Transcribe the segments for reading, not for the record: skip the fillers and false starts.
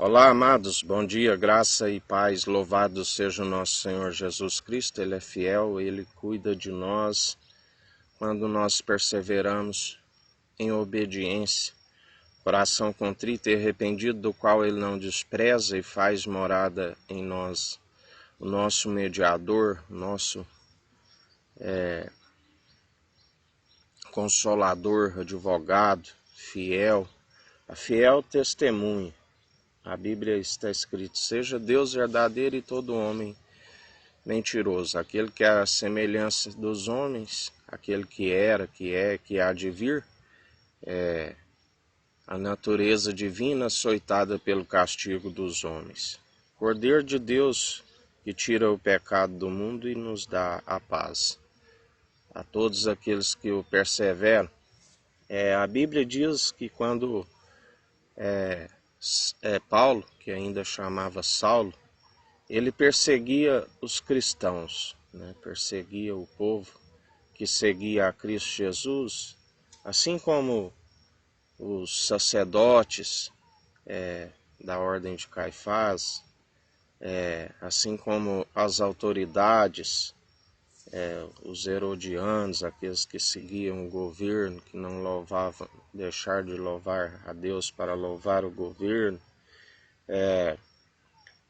Olá, amados, bom dia, graça e paz, louvado seja o nosso Senhor Jesus Cristo, Ele é fiel, Ele cuida de nós quando nós perseveramos em obediência, coração contrito e arrependido, do qual Ele não despreza e faz morada em nós, o nosso mediador, nosso consolador, advogado, fiel, a fiel testemunha. A Bíblia está escrito: seja Deus verdadeiro e todo homem mentiroso. Aquele que é a semelhança dos homens, aquele que era, que é, que há de vir, é a natureza divina açoitada pelo castigo dos homens. Cordeiro de Deus que tira o pecado do mundo e nos dá a paz. A todos aqueles que o perseveram. A Bíblia diz que quando Paulo, que ainda chamava Saulo, ele perseguia os cristãos, né? Perseguia o povo que seguia a Cristo Jesus, assim como os sacerdotes da ordem de Caifás, assim como as autoridades, os herodianos, aqueles que seguiam o governo, que não louvavam, deixar de louvar a Deus para louvar o governo,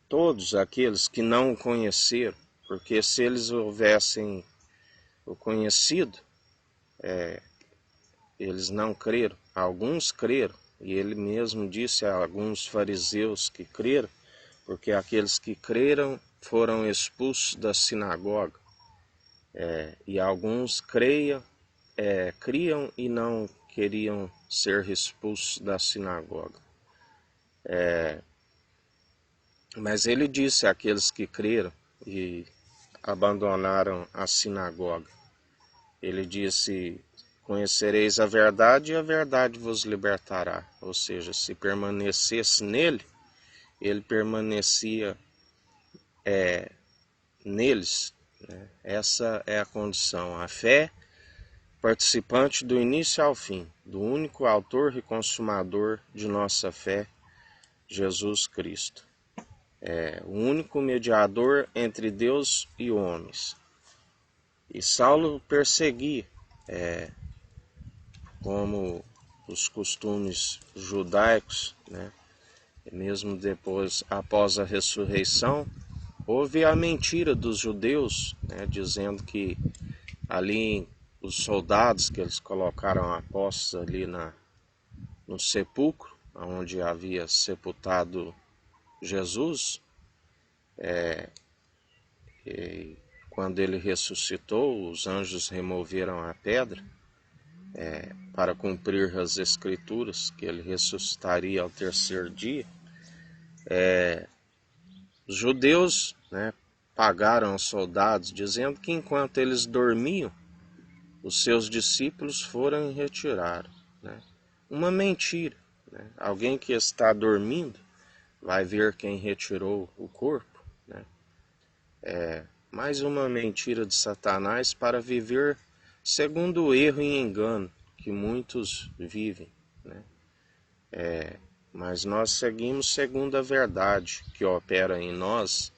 todos aqueles que não o conheceram, porque se eles houvessem o conhecido, eles não creram. Alguns creram, e ele mesmo disse a alguns fariseus que creram, porque aqueles que creram foram expulsos da sinagoga. E alguns criam e não queriam ser expulsos da sinagoga. Mas ele disse àqueles que creram e abandonaram a sinagoga. Ele disse: conhecereis a verdade e a verdade vos libertará. Ou seja, se permanecesse nele, ele permanecia neles. Né? Essa é a condição. A fé, participante do início ao fim, do único autor e consumador de nossa fé, Jesus Cristo. O único mediador entre Deus e homens. E Saulo perseguia, como os costumes judaicos, né? Mesmo depois, após a ressurreição, houve a mentira dos judeus, né? Dizendo que ali os soldados que eles colocaram apostos ali no sepulcro, onde havia sepultado Jesus, e quando ele ressuscitou, os anjos removeram a pedra para cumprir as escrituras, que ele ressuscitaria ao terceiro dia. Os judeus, né, pagaram aos soldados, dizendo que enquanto eles dormiam, os seus discípulos foram e retiraram. Né? Uma mentira. Né? Alguém que está dormindo vai ver quem retirou o corpo. Né? Mais uma mentira de Satanás para viver segundo o erro e engano que muitos vivem. Né? Mas nós seguimos segundo a verdade que opera em nós,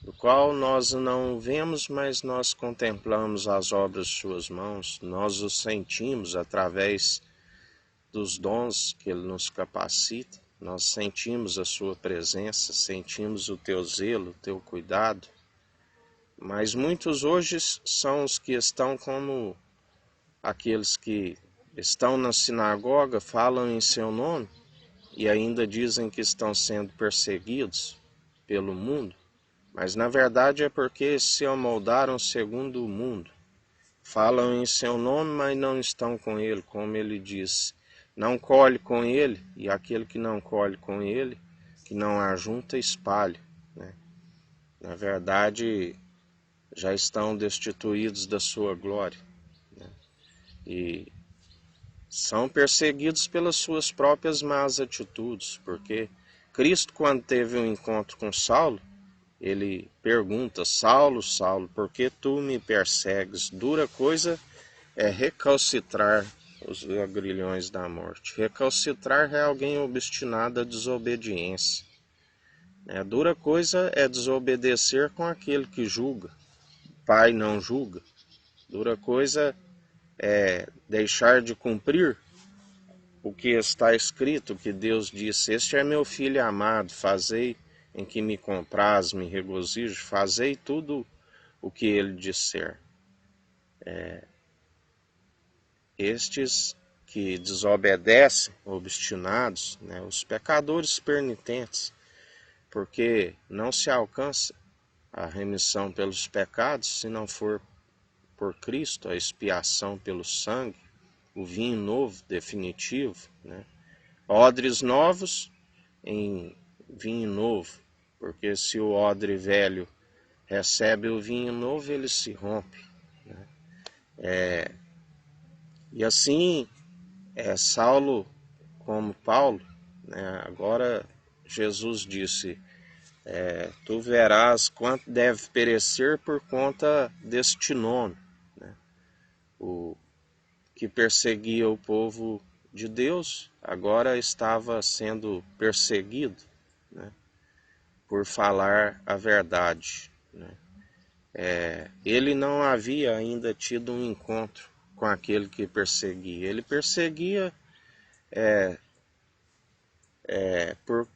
do qual nós não vemos, mas nós contemplamos as obras de suas mãos, nós o sentimos através dos dons que ele nos capacita, nós sentimos a sua presença, sentimos o teu zelo, o teu cuidado. Mas muitos hoje são os que estão como aqueles que estão na sinagoga, falam em seu nome e ainda dizem que estão sendo perseguidos pelo mundo, mas na verdade é porque se amoldaram segundo o mundo. Falam em seu nome, mas não estão com ele, como ele diz. Não colhe com ele, e aquele que não colhe com ele, que não ajunta, espalha. Né? Na verdade, já estão destituídos da sua glória. Né? E são perseguidos pelas suas próprias más atitudes, porque Cristo, quando teve um encontro com Saulo, ele pergunta: Saulo, Saulo, por que tu me persegues? Dura coisa é recalcitrar os agrilhões da morte. Recalcitrar é alguém obstinado à desobediência. Dura coisa é desobedecer com aquele que julga. Pai não julga. Dura coisa é deixar de cumprir o que está escrito, que Deus disse: este é meu filho amado, fazei em que me compraz, me regozijo, fazei tudo o que ele disser. Estes que desobedecem, obstinados, os pecadores penitentes, porque não se alcança a remissão pelos pecados se não for por Cristo, a expiação pelo sangue, o vinho novo, definitivo, odres novos em vinho novo, porque se o odre velho recebe o vinho novo, ele se rompe. E assim, Saulo como Paulo, agora Jesus disse: tu verás quanto deve perecer por conta deste nome, o que perseguia o povo de Deus, agora estava sendo perseguido, por falar a verdade. Ele não havia ainda tido um encontro com aquele que perseguia. Ele perseguia por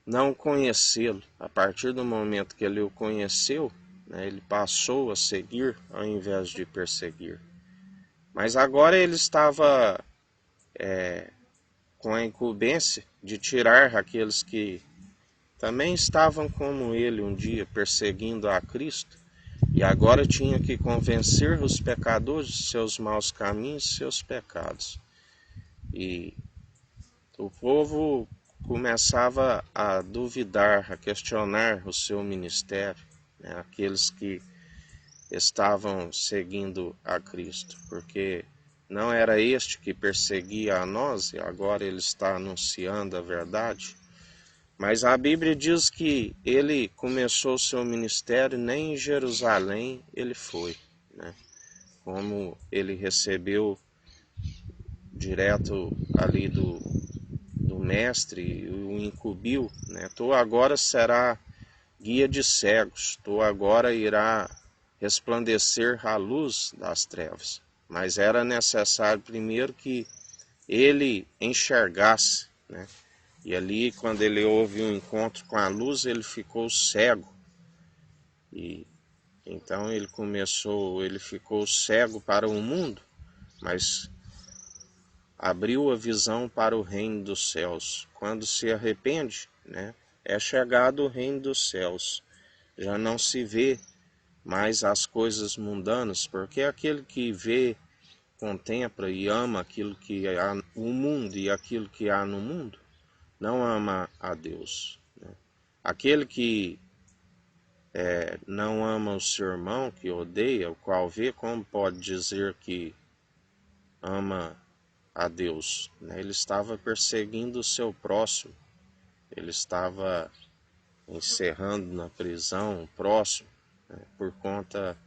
não conhecê-lo. A partir do momento que ele o conheceu, ele passou a seguir ao invés de perseguir. Mas agora ele estava com a incumbência de tirar aqueles que também estavam como ele um dia perseguindo a Cristo, e agora tinha que convencer os pecadores de seus maus caminhos, seus pecados. E o povo começava a duvidar, a questionar o seu ministério, aqueles que estavam seguindo a Cristo, porque não era este que perseguia a nós e agora ele está anunciando a verdade. Mas a Bíblia diz que ele começou o seu ministério, nem em Jerusalém ele foi, como ele recebeu direto ali do mestre, o incumbiu, tu agora será guia de cegos, tu agora irá resplandecer a luz das trevas. Mas era necessário primeiro que ele enxergasse, E ali, quando ele houve um encontro com a luz, ele ficou cego. E então ele ficou cego para o mundo, mas abriu a visão para o reino dos céus. Quando se arrepende, é chegado o reino dos céus. Já não se vê mais as coisas mundanas, porque aquele que vê, contempla e ama aquilo que há no mundo e aquilo que há no mundo, não ama a Deus. Aquele que não ama o seu irmão, que odeia, o qual vê, como pode dizer que ama a Deus? Ele estava perseguindo o seu próximo, ele estava encerrando na prisão o próximo, por conta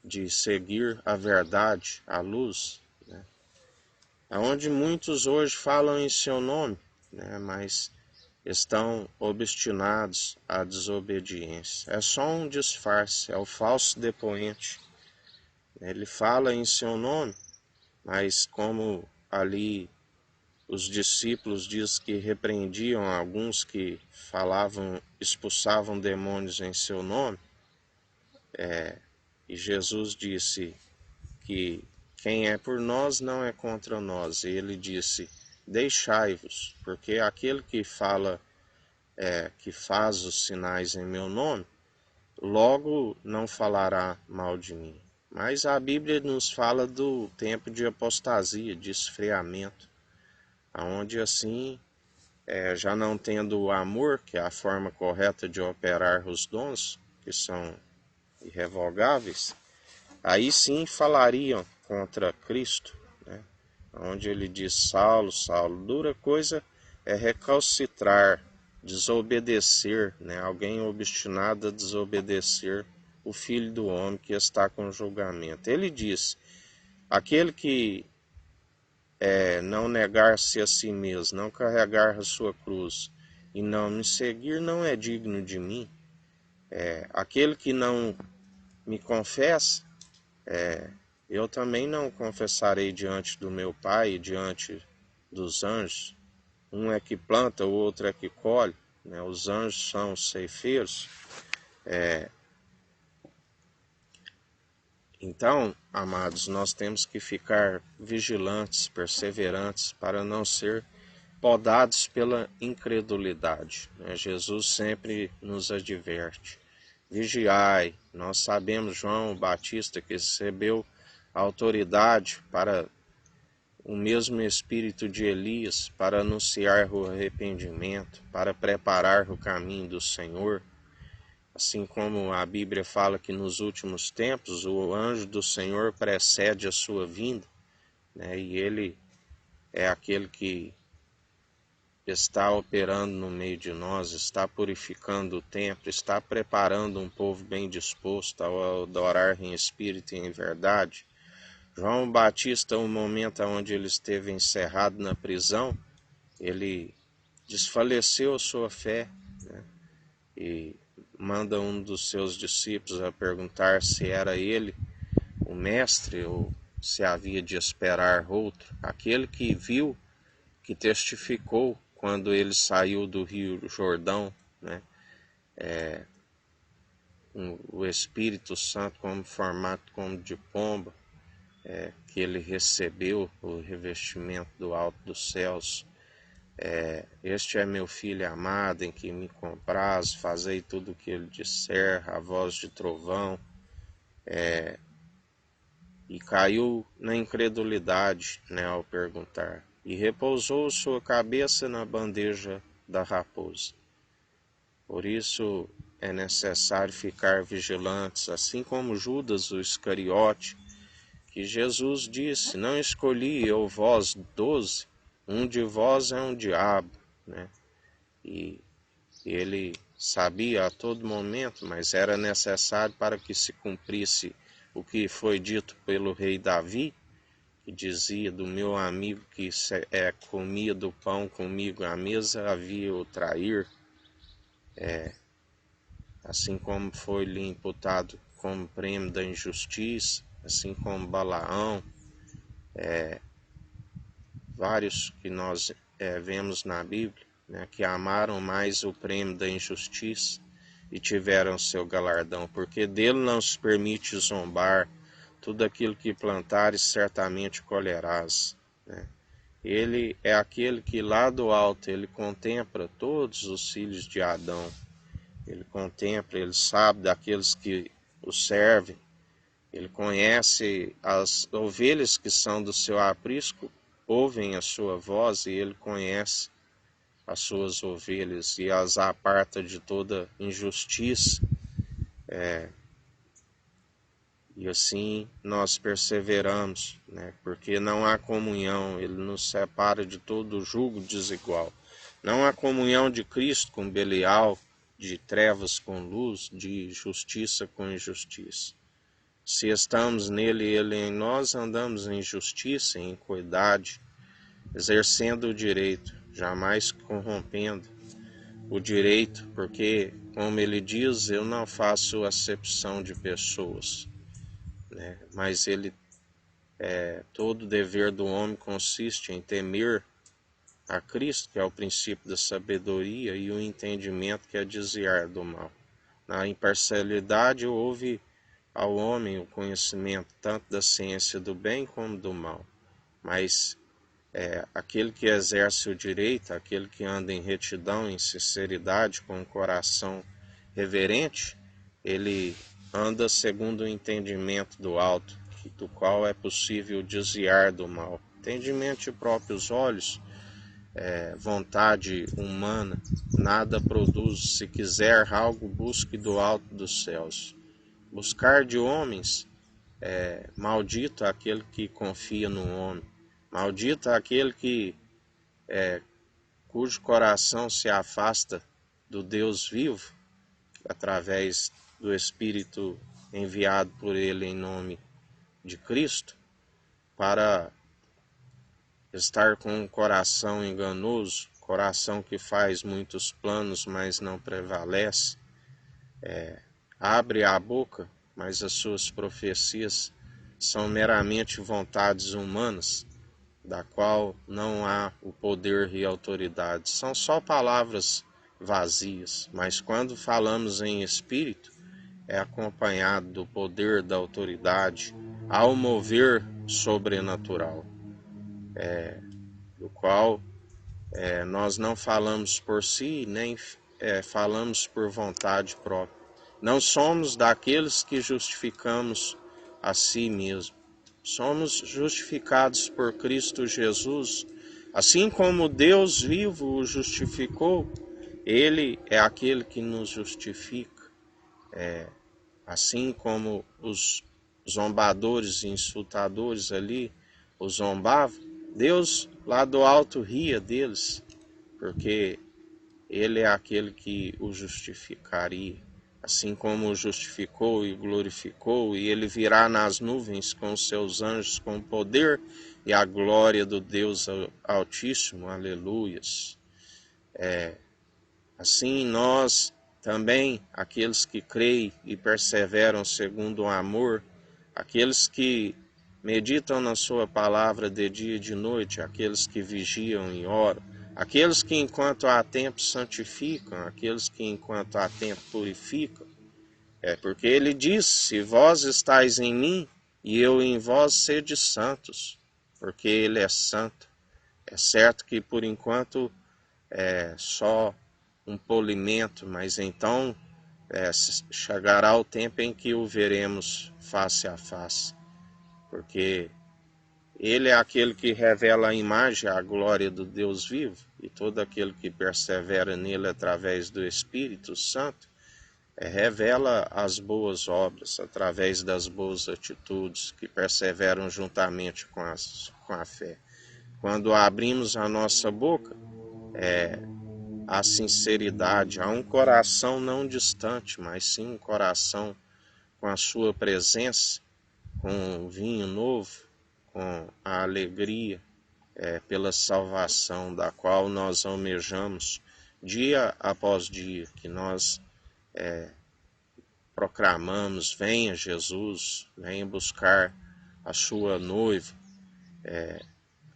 de seguir a verdade, a luz, aonde muitos hoje falam em seu nome, mas estão obstinados à desobediência. É só um disfarce, é o falso depoente. Ele fala em seu nome, mas como ali os discípulos diz que repreendiam alguns que falavam, expulsavam demônios em seu nome, e Jesus disse que quem é por nós não é contra nós. E ele disse: deixai-vos, porque aquele que fala, que faz os sinais em meu nome, logo não falará mal de mim. Mas a Bíblia nos fala do tempo de apostasia, de esfriamento, onde assim, já não tendo o amor, que é a forma correta de operar os dons, que são irrevogáveis, aí sim falariam contra Cristo, onde ele diz: Saulo, Saulo, dura coisa é recalcitrar, desobedecer, alguém obstinado a desobedecer o Filho do Homem que está com julgamento. Ele diz: aquele que não negar-se a si mesmo, não carregar a sua cruz e não me seguir não é digno de mim. Aquele que não me confessa, eu também não confessarei diante do meu Pai e diante dos anjos. Um é que planta, o outro é que colhe, né? Os anjos são os ceifeiros. Então, amados, nós temos que ficar vigilantes, perseverantes, para não ser podados pela incredulidade, né? Jesus sempre nos adverte: vigiai. Nós sabemos, João Batista, que recebeu autoridade para o mesmo espírito de Elias, para anunciar o arrependimento, para preparar o caminho do Senhor. Assim como a Bíblia fala que nos últimos tempos o anjo do Senhor precede a sua vinda, né? E ele é aquele que está operando no meio de nós, está purificando o templo, está preparando um povo bem disposto a adorar em espírito e em verdade. João Batista, no momento onde ele esteve encerrado na prisão, ele desfaleceu a sua fé, né? E manda um dos seus discípulos a perguntar se era ele o mestre ou se havia de esperar outro. Aquele que viu, que testificou quando ele saiu do Rio Jordão, né? O Espírito Santo como formato como de pomba, que ele recebeu o revestimento do alto dos céus. Este é meu filho amado, em que me compraz, fazei tudo o que ele disser, a voz de trovão. E caiu na incredulidade, né, ao perguntar, e repousou sua cabeça na bandeja da raposa. Por isso é necessário ficar vigilantes, assim como Judas, o Iscariote, que Jesus disse: não escolhi eu vós 12, um de vós é um diabo, né? E ele sabia a todo momento, mas era necessário para que se cumprisse o que foi dito pelo rei Davi, que dizia: do meu amigo que comia do pão comigo à mesa, havia o trair. Assim como foi lhe imputado como prêmio da injustiça, assim como Balaão, vários que nós vemos na Bíblia, né, que amaram mais o prêmio da injustiça e tiveram seu galardão, porque dele não se permite zombar, tudo aquilo que plantares certamente colherás, né? Ele é aquele que lá do alto ele contempla todos os filhos de Adão, ele contempla, ele sabe daqueles que o servem, ele conhece as ovelhas que são do seu aprisco, ouvem a sua voz, e ele conhece as suas ovelhas e as aparta de toda injustiça. E assim nós perseveramos, né? Porque não há comunhão, ele nos separa de todo jugo desigual. Não há comunhão de Cristo com Belial, de trevas com luz, de justiça com injustiça. Se estamos nele e ele em nós, andamos em justiça, em equidade, exercendo o direito, jamais corrompendo o direito, porque, como ele diz, eu não faço acepção de pessoas, né? Mas todo dever do homem consiste em temer a Cristo, que é o princípio da sabedoria, e o entendimento, que é desviar do mal. Na imparcialidade houve ao homem o conhecimento tanto da ciência do bem como do mal, mas aquele que exerce o direito, aquele que anda em retidão, em sinceridade, com um coração reverente, ele anda segundo o entendimento do alto, do qual é possível desviar do mal. Entendimento de próprios olhos, vontade humana, nada produz. Se quiser algo, busque do alto dos céus. Buscar de homens, maldito aquele que confia no homem. Maldito aquele cujo coração se afasta do Deus vivo, através do Espírito enviado por ele em nome de Cristo, para estar com um coração enganoso, coração que faz muitos planos, mas não prevalece, abre a boca, mas as suas profecias são meramente vontades humanas, da qual não há o poder e autoridade. São só palavras vazias, mas quando falamos em espírito, é acompanhado do poder da autoridade ao mover sobrenatural, do qual nós não falamos por si, nem falamos por vontade própria. Não somos daqueles que justificamos a si mesmo. Somos justificados por Cristo Jesus. Assim como Deus vivo o justificou, Ele é aquele que nos justifica. Assim como os zombadores e insultadores ali o zombavam, Deus lá do alto ria deles, porque Ele é aquele que o justificaria. Assim como o justificou e glorificou, e Ele virá nas nuvens com os seus anjos com o poder e a glória do Deus Altíssimo. Aleluias. Assim nós também, aqueles que creem e perseveram segundo o amor, aqueles que meditam na sua palavra de dia e de noite, aqueles que vigiam e oram, aqueles que enquanto há tempo santificam, aqueles que enquanto há tempo purificam. Porque ele diz, se vós estáis em mim e eu em vós, sede santos, porque ele é santo. É certo que por enquanto é só um polimento, mas então chegará o tempo em que o veremos face a face, porque Ele é aquele que revela a imagem, a glória do Deus vivo, e todo aquele que persevera nele através do Espírito Santo, revela as boas obras, através das boas atitudes, que perseveram juntamente com a fé. Quando abrimos a nossa boca, há sinceridade, há um coração não distante, mas sim um coração com a sua presença, com o vinho novo, com a alegria pela salvação da qual nós almejamos dia após dia, que nós proclamamos, venha Jesus, venha buscar a sua noiva,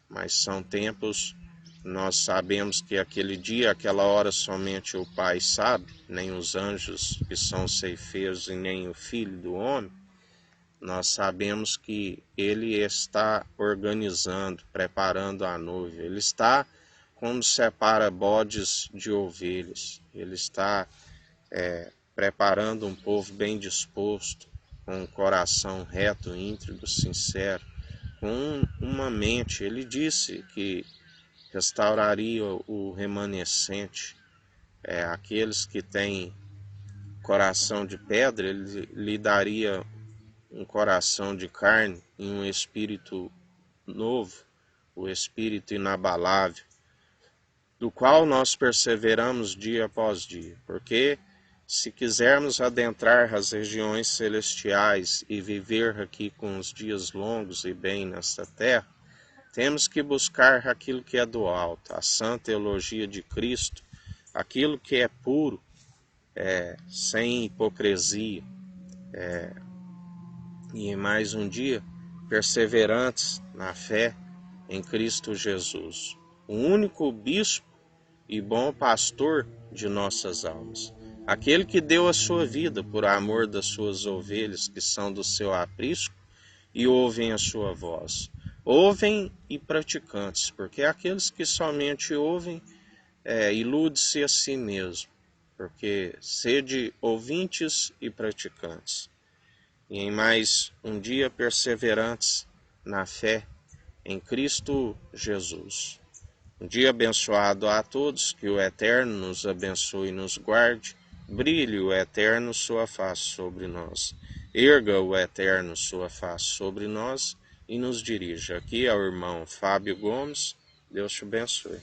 mas são tempos, nós sabemos que aquele dia, aquela hora somente o Pai sabe, nem os anjos que são ceifeiros e nem o Filho do Homem. Nós sabemos que Ele está organizando, preparando a noiva. Ele está como separa bodes de ovelhas. Ele está preparando um povo bem disposto, com um coração reto, íntegro, sincero, com uma mente. Ele disse que restauraria o remanescente, aqueles que têm coração de pedra, ele lhe daria um coração de carne e um espírito novo, o espírito inabalável, do qual nós perseveramos dia após dia, porque se quisermos adentrar as regiões celestiais e viver aqui com os dias longos e bem nesta terra, temos que buscar aquilo que é do alto, a sã teologia de Cristo, aquilo que é puro, sem hipocrisia, e em mais um dia, perseverantes na fé em Cristo Jesus, o único bispo e bom pastor de nossas almas, aquele que deu a sua vida por amor das suas ovelhas que são do seu aprisco e ouvem a sua voz. Ouvem e praticantes, porque aqueles que somente ouvem ilude-se a si mesmo, porque sede ouvintes e praticantes. E em mais um dia perseverantes na fé em Cristo Jesus. Um dia abençoado a todos, que o Eterno nos abençoe e nos guarde, brilhe o Eterno sua face sobre nós, erga o Eterno sua face sobre nós e nos dirija. Aqui é o irmão Fábio Gomes, Deus te abençoe.